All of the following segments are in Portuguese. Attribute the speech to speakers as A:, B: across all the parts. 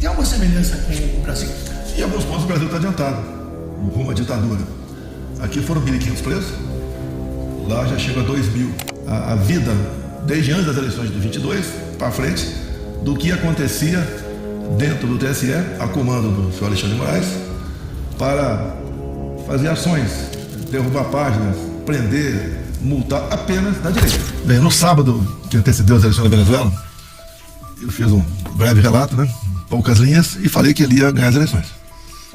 A: Tem alguma semelhança com o Brasil?
B: Em alguns pontos o Brasil está adiantado, rumo à ditadura. Aqui foram 1.500 presos, lá já chega a 2.000. A vida, desde antes das eleições de 22 para frente, do que acontecia dentro do TSE, a comando do senhor Alexandre de Moraes, para fazer ações, derrubar páginas, prender, multar apenas da direita. Bem, no sábado que antecedeu as eleições da Venezuela, eu fiz um breve relato, né, poucas linhas, e falei que ele ia ganhar as eleições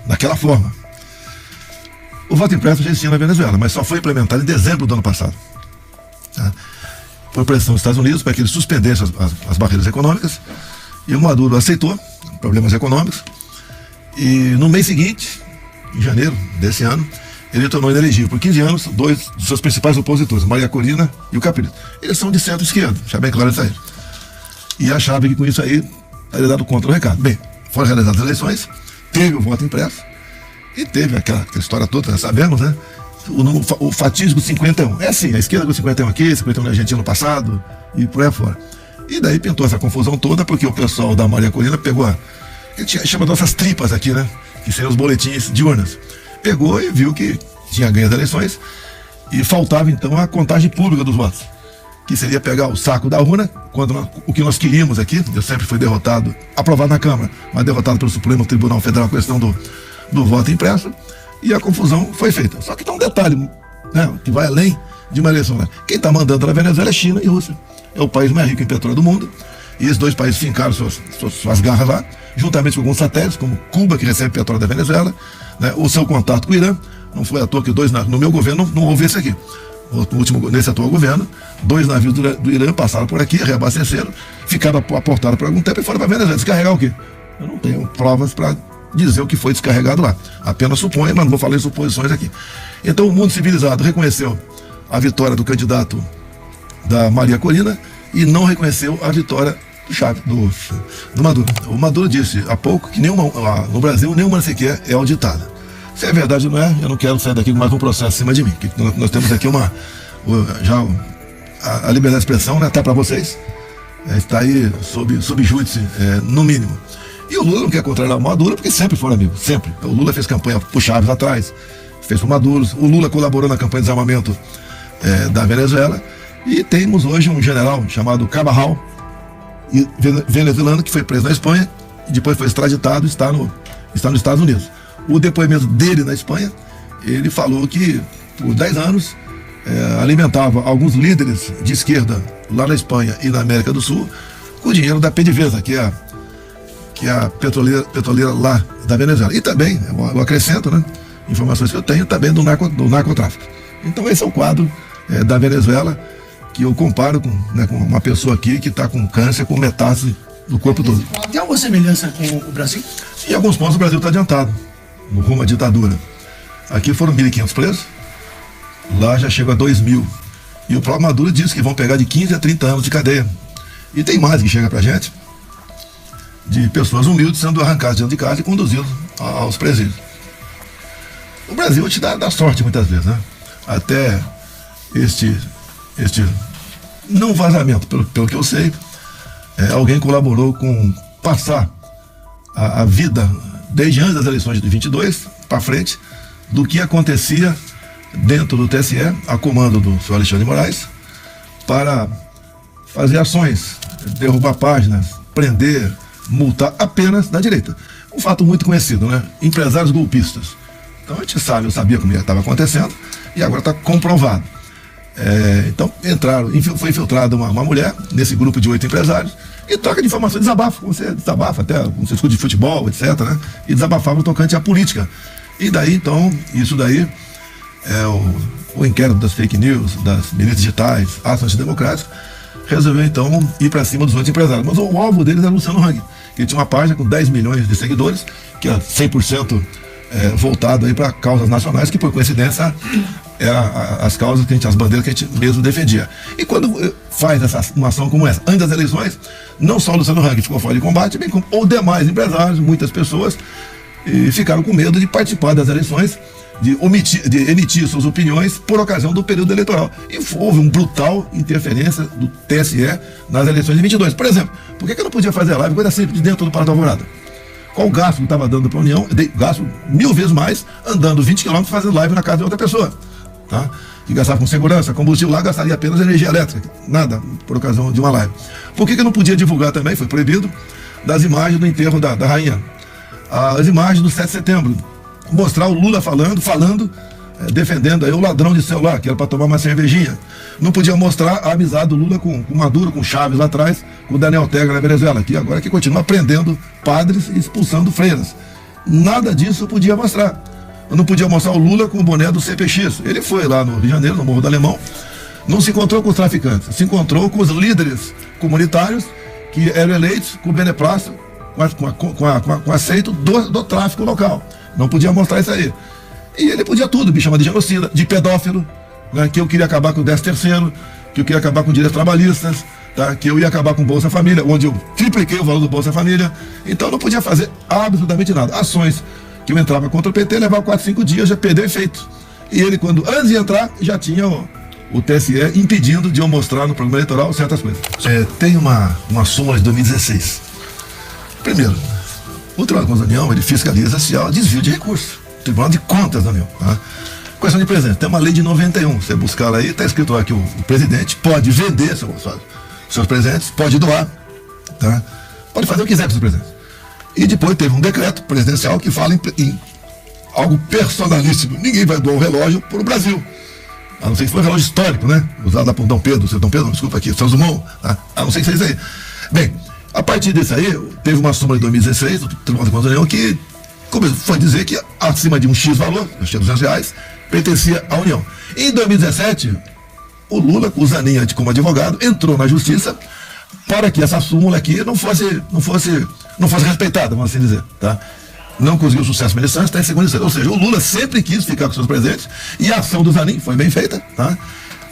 B: daquela forma. O voto impresso já existia na Venezuela, mas só foi implementado em dezembro do ano passado, tá? Por pressão dos Estados Unidos para que ele suspendesse as barreiras econômicas, e o Maduro aceitou problemas econômicos, e no mês seguinte, em janeiro desse ano, ele tornou inelegível por 15 anos dois dos seus principais opositores, Maria Corina e o Capriles. Eles são de centro-esquerda, já bem claro isso aí. E achava que com isso aí teria dado contra o recado. Bem, foram realizadas as eleições, teve o voto impresso, e teve aquela história toda, sabemos, né? O fatídico 51. É assim, a esquerda com 51 aqui, 51 na Argentina no passado, e por aí fora. E daí pintou essa confusão toda, porque o pessoal da Maria Corina pegou ele chama nossas tripas aqui, né? Que seriam os boletins de urnas. Pegou e viu que tinha ganho as eleições, e faltava então a contagem pública dos votos, que seria pegar o saco da urna, quando o que nós queríamos aqui. Eu sempre fui derrotado, aprovado na Câmara, mas derrotado pelo Supremo Tribunal Federal, a questão do voto impresso, e a confusão foi feita. Só que tem um detalhe, né, que vai além de uma eleição, né? Quem está mandando na Venezuela é China e Rússia. É o país mais rico em petróleo do mundo, e esses dois países fincaram suas garras lá, juntamente com alguns satélites, como Cuba, que recebe petróleo da Venezuela, né, o seu contato com o Irã. Não foi à toa que no meu governo não houve esse aqui. Nesse atual governo, 2 navios do Irã passaram por aqui, reabasteceram, ficaram aportados por algum tempo e foram para a Venezuela. Descarregar o quê? Eu não tenho provas para dizer o que foi descarregado lá. Apenas suponho, mas não vou falar em suposições aqui. Então o mundo civilizado reconheceu a vitória do candidato da Maria Corina e não reconheceu a vitória do Maduro. O Maduro disse há pouco que no Brasil nenhuma sequer é auditada. Se é verdade ou não é, eu não quero sair daqui com mais um processo acima de mim. Nós temos aqui já a liberdade de expressão, né, até para vocês, está aí sob júdice, no mínimo. E o Lula não quer contrariar o Maduro, porque sempre foram amigos, sempre. O Lula fez campanha por Chaves atrás, fez por Maduro, o Lula colaborou na campanha de desarmamento da Venezuela, e temos hoje um general chamado Carvajal, venezuelano, que foi preso na Espanha, e depois foi extraditado e está nos Estados Unidos. O depoimento dele na Espanha, ele falou que por 10 anos alimentava alguns líderes de esquerda lá na Espanha e na América do Sul com o dinheiro da PDVSA, que é a petroleira lá da Venezuela. E também, eu acrescento, né, informações que eu tenho também do narcotráfico. Então esse é o quadro da Venezuela, que eu comparo com uma pessoa aqui que está com câncer, com metástase no corpo todo.
A: Tem alguma semelhança com o Brasil?
B: Em alguns pontos o Brasil está adiantado, no rumo à ditadura. Aqui foram 1.500 presos, lá já chega a 2.000. E o próprio Maduro disse que vão pegar de 15 a 30 anos de cadeia. E tem mais que chega pra gente, de pessoas humildes sendo arrancadas de dentro de casa e conduzidos aos presídios. O Brasil te dá sorte muitas vezes, né? Até este não vazamento, pelo que eu sei, alguém colaborou com passar a vida desde antes das eleições de 22 para frente, do que acontecia dentro do TSE, a comando do senhor Alexandre de Moraes, para fazer ações, derrubar páginas, prender, multar apenas da direita. Um fato muito conhecido, né? Empresários golpistas. Então a gente sabe, eu sabia como estava acontecendo, e agora está comprovado. Então foi infiltrada uma mulher nesse grupo de 8 empresários, e troca de informações, desabafa, você desabafa até, você escuta de futebol, etc, né? E desabafava no tocante à política. E daí, então, isso daí o inquérito das fake news, das milícias digitais, ações antidemocráticas, resolveu então ir para cima dos 8 empresários. Mas o alvo deles era Luciano Hang, que tinha uma página com 10 milhões de seguidores, que é 100% voltado aí para causas nacionais, que por coincidência eram as causas as bandeiras que a gente mesmo defendia. E quando faz uma ação como essa, antes das eleições, não só o Luciano Hang ficou fora de combate, bem como os demais empresários, muitas pessoas, ficaram com medo de participar das eleições, de emitir suas opiniões por ocasião do período eleitoral. E houve uma brutal interferência do TSE nas eleições de 22. Por exemplo, por que eu não podia fazer a live, coisa simples, de dentro do Palácio da Alvorada? qual o gasto que estava dando para a União. Eu dei gasto 1000 vezes mais andando 20 km fazendo live na casa de outra pessoa. Tá? Que gastava com segurança, combustível lá, gastaria apenas energia elétrica. Nada por ocasião de uma live. Por que eu não podia divulgar também? Foi proibido das imagens do enterro da rainha. As imagens do 7 de setembro. Mostrar o Lula falando, defendendo aí o ladrão de celular, que era para tomar uma cervejinha. Não podia mostrar a amizade do Lula com Maduro, com Chaves lá atrás, com o Daniel Ortega na Venezuela, que agora que continua prendendo padres e expulsando freiras. Nada disso eu podia mostrar. Eu não podia mostrar o Lula com o boné do CPX. Ele foi lá no Rio de Janeiro, no Morro do Alemão, não se encontrou com os traficantes, se encontrou com os líderes comunitários que eram eleitos com o beneplácito, com aceito do tráfico local. Não podia mostrar isso aí. E ele podia tudo, me chamar de genocida, de pedófilo, né, que eu queria acabar com o 13º, que eu queria acabar com direitos trabalhistas, tá, que eu ia acabar com o Bolsa Família, onde eu tripliquei o valor do Bolsa Família. Então eu não podia fazer absolutamente nada. Ações que eu entrava contra o PT, levava 4, 5 dias, já perdeu efeito. E ele, antes de entrar, já tinha o TSE impedindo de eu mostrar no programa eleitoral certas coisas. Tem uma súmula de 2016. Primeiro, o Tribunal de Contas da União, ele fiscaliza se há desvio de recursos. Tribunal de Contas da União. Tá? Questão de presente. Tem uma lei de 91. Você buscar lá aí, está escrito lá que o presidente pode vender seus presentes, pode doar, tá? Pode fazer o que quiser com seus presentes. E depois teve um decreto presidencial que fala em algo personalíssimo. Ninguém vai doar um relógio para o Brasil. A não ser que foi um relógio histórico, né? Usado lá por Dom Pedro, seu Dom Pedro, desculpa aqui, São Dumont, tá? A não ser que seja isso aí. Bem, a partir disso aí, teve uma súmula de 2016 do Tribunal de Contas da União que foi dizer que acima de um X valor, acho que R$200, pertencia à União. Em 2017, o Lula, com o Zanin como advogado, entrou na justiça para que essa súmula aqui não fosse respeitada, vamos assim dizer, tá? Não conseguiu sucesso merecente, está em segunda instância. Ou seja, o Lula sempre quis ficar com seus presentes e a ação do Zanin foi bem feita, tá?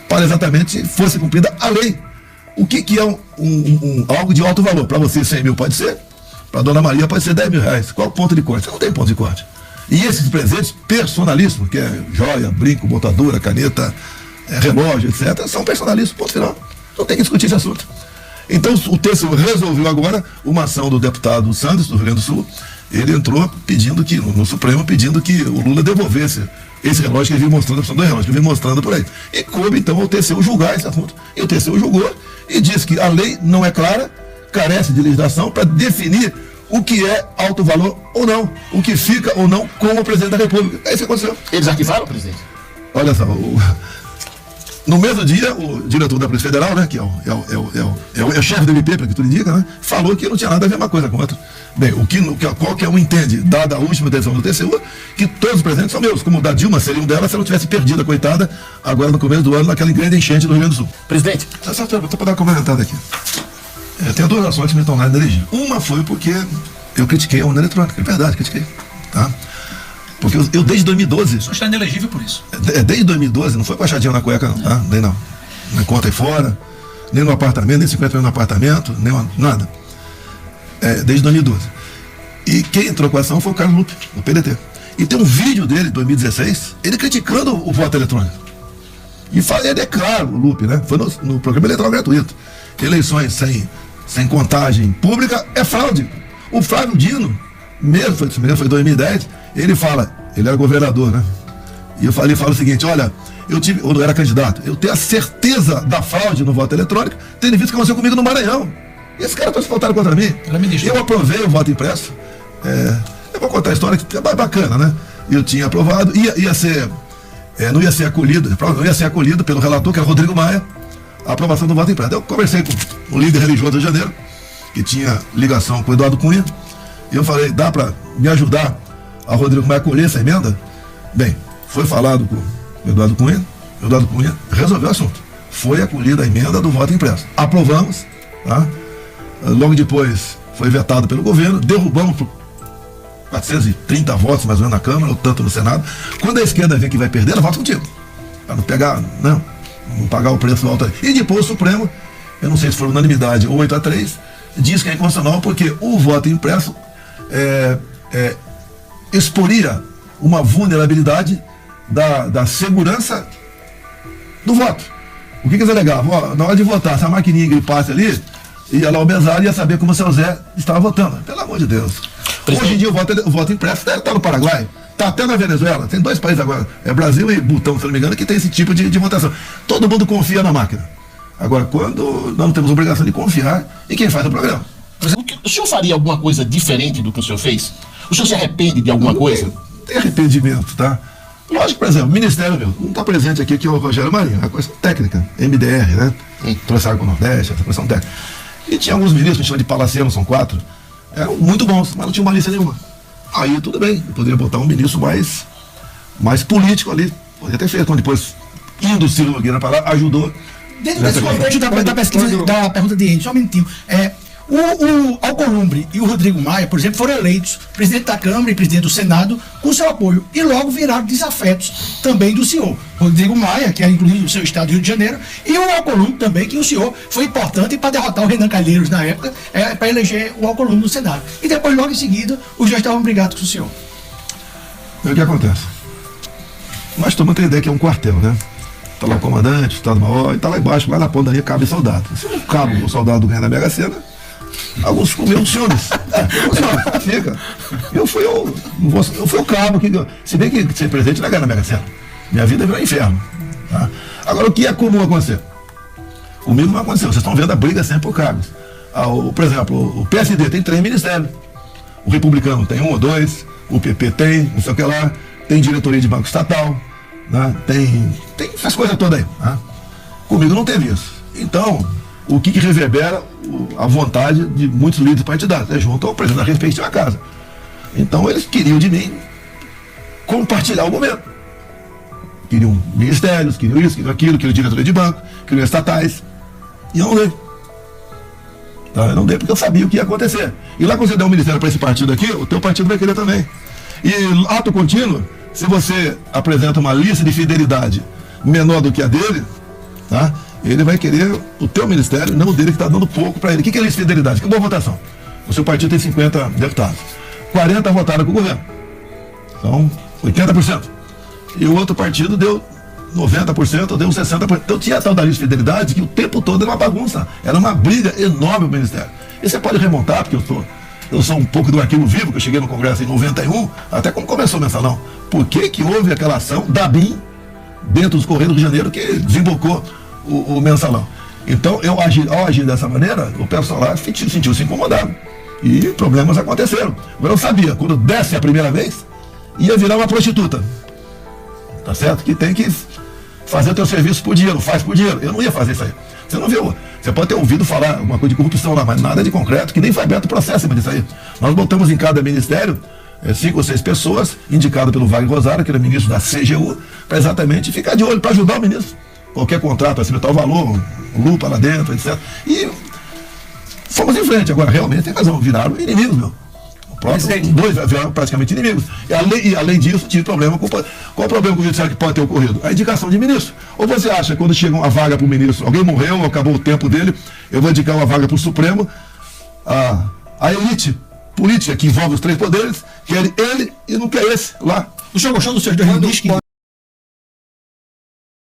B: Para exatamente fosse cumprida a lei. O que é algo de alto valor? Para você 100 mil pode ser, para a Dona Maria pode ser 10 mil reais. Qual o ponto de corte? Você não tem ponto de corte. E esses presentes personalíssimos, que é joia, brinco, botadura, caneta, relógio, etc., são personalíssimos, ponto final. Não tem que discutir esse assunto. Então o TCU resolveu agora uma ação do deputado Santos, do Rio Grande do Sul. Ele entrou pedindo que, no Supremo, pedindo que o Lula devolvesse esse relógio que ele vinha mostrando, a relógio que ele vinha mostrando por aí. E coube então ao TCU julgar esse assunto. E o TCU julgou e disse que a lei não é clara, carece de legislação para definir o que é alto valor ou não, o que fica ou não com o presidente da República. É isso que aconteceu.
C: Eles arquivaram, presidente?
B: Olha só, no mesmo dia, o diretor da Polícia Federal, né, que é o chefe do MP, para que tudo indica, né, falou que não tinha nada a ver uma coisa com outra. Bem, qualquer um entende, dada a última decisão do TCU, que todos os presentes são meus, como o da Dilma seria um delas se ela tivesse perdido a coitada, agora no começo do ano, naquela grande enchente do Rio Grande do Sul.
C: Presidente.
B: Só para dar uma comentada aqui. Tem duas ações que me estão lá na energia. Uma foi porque eu critiquei a urna eletrônica, é verdade, critiquei. Tá? Porque eu desde 2012...
A: Só está inelegível por isso.
B: Desde 2012, não foi baixadinha na cueca não, tá? Nem não. Nem conta aí fora, nem no apartamento, nem 50 mil no apartamento, nem nada. Desde 2012. E quem entrou com a ação foi o Carlos Lupe, do PDT. E tem um vídeo dele, de 2016, ele criticando o voto eletrônico. E ele é claro, o Lupe, né? Foi no programa eleitoral gratuito. Eleições sem contagem pública é fraude. O Flávio Dino, mesmo, foi em 2010, ele era governador, né? E eu falo o seguinte, olha, eu não era candidato, eu tenho a certeza da fraude no voto eletrônico, tendo visto o que aconteceu comigo no Maranhão. E esse cara está se voltando contra mim. Eu aprovei o voto impresso. Eu vou contar a história que é bacana, né? Eu tinha aprovado, não ia ser acolhido pelo relator, que era Rodrigo Maia, a aprovação do voto impresso. Eu conversei com o líder religioso do Rio de Janeiro, que tinha ligação com o Eduardo Cunha, e eu falei, dá para me ajudar a Rodrigo Maia acolher essa emenda? Bem, foi falado com o Eduardo Cunha resolveu o assunto. Foi acolhida a emenda do voto impresso. Aprovamos, tá? Logo depois foi vetado pelo governo, derrubamos por 430 votos mais ou menos na Câmara, ou tanto no Senado. Quando a esquerda vê que vai perder, ela vota contigo. Para não pagar o preço alto aí. E depois o Supremo, eu não sei se foi unanimidade ou 8-3, diz que é inconstitucional porque o voto impresso exporia uma vulnerabilidade da segurança do voto. O que eles alegavam? Na hora de votar, se a maquininha gripasse ali, ia lá o mesário e ia saber como o seu Zé estava votando. Pelo amor de Deus. Hoje em dia o voto impresso está no Paraguai, está até na Venezuela, tem 2 países agora, é Brasil e Butão, se não me engano, que tem esse tipo de votação. Todo mundo confia na máquina. Agora, quando nós não temos obrigação de confiar em quem faz o programa.
C: O senhor faria alguma coisa diferente do que o senhor fez? O senhor se arrepende de alguma coisa?
B: Tem arrependimento, tá? Lógico, por exemplo, o Ministério, meu, não está presente aqui, que é o Rogério Marinho, a coisa técnica, MDR, né? Trouxe água com o Nordeste, essa questão técnica. E tinha alguns ministros, que a gente chama de palacianos, são 4, eram muito bons, mas não tinham malícia nenhuma. Aí tudo bem, eu poderia botar um ministro mais político ali, poderia ter feito, então depois, indo o Ciro Nogueira para lá, ajudou.
A: Dentro desse contexto da pesquisa, da pergunta de Henrique, só um minutinho. O Alcolumbre e o Rodrigo Maia, por exemplo, foram eleitos presidente da Câmara e presidente do Senado com seu apoio e logo viraram desafetos também do senhor. Rodrigo Maia, que é inclusive do seu estado do Rio de Janeiro, e o Alcolumbre também, que o senhor foi importante para derrotar o Renan Calheiros na época, para eleger o Alcolumbre no Senado. E depois, logo em seguida, os dois estavam brigados com o senhor.
B: O que acontece? Nós tomamos a ideia que é um quartel, né? Está lá o comandante, o Estado-Maior, e está lá embaixo, lá na ponta ali, cabe soldado. Se não cabe o soldado ganha na Mega Sena, alguns ficam meio ciúmes. Fica. Eu fui o cabo que. Se bem que ser presidente não é ganhar na Mega Sena. Minha vida virou inferno. Tá? Agora, o que é comum acontecer? Comigo não aconteceu. Vocês estão vendo a briga sempre por cargos. Por exemplo, o PSD tem 3 ministérios. O republicano tem 1 ou 2. O PP tem, não sei o que lá. Tem diretoria de banco estatal. Né? Tem essas coisas todas aí. Né? Comigo não teve isso. Então, o que reverbera a vontade de muitos líderes partidários? É junto ao presidente da respectiva casa. Então, eles queriam de mim compartilhar o momento. Queriam ministérios, queriam isso, queriam aquilo, queriam diretoria de banco, queriam estatais. E eu não dei. Tá? Eu não dei porque eu sabia o que ia acontecer. E lá quando você der um ministério para esse partido aqui, o teu partido vai querer também. E ato contínuo, se você apresenta uma lista de fidelidade menor do que a dele, tá? Ele vai querer o teu ministério, não o dele que está dando pouco para ele. O que é lista de fidelidade? Que boa votação. O seu partido tem 50 deputados. 40 votaram com o governo. São 80%. E o outro partido deu 90%, deu 60%. Então tinha a tal da lista de fidelidade que o tempo todo era uma bagunça. Era uma briga enorme o ministério. E você pode remontar, porque eu sou um pouco do arquivo vivo, que eu cheguei no Congresso em 91, até como começou o mensalão. Por que houve aquela ação da BIM dentro dos Correios do Rio de Janeiro que desembocou o mensalão? Então, ao agir dessa maneira, o pessoal lá sentiu-se incomodado. E problemas aconteceram. Agora eu sabia, quando desce a primeira vez, ia virar uma prostituta. Tá certo? Que tem que fazer o teu serviço por dinheiro, faz por dinheiro. Eu não ia fazer isso aí. Você não viu? Você pode ter ouvido falar alguma coisa de corrupção lá, mas nada de concreto, que nem foi aberto o processo disso aí. Nós botamos em cada ministério 5 ou 6 pessoas, indicado pelo Wagner Rosário, que era ministro da CGU, para exatamente ficar de olho, para ajudar o ministro. Qualquer contrato, acima tal valor, lupa lá dentro, etc. E fomos em frente. Agora, realmente, tem razão, viraram inimigos, meu. Dois viraram praticamente inimigos. E além disso, tive problema com... Qual o problema com o judiciário que pode ter ocorrido? A indicação de ministro. Ou você acha que quando chega uma vaga para o ministro, alguém morreu, acabou o tempo dele, eu vou indicar uma vaga para o Supremo, a elite política que envolve os 3 poderes, quer ele e não quer esse lá.
A: O senhor gostou dos seus 2 ministros?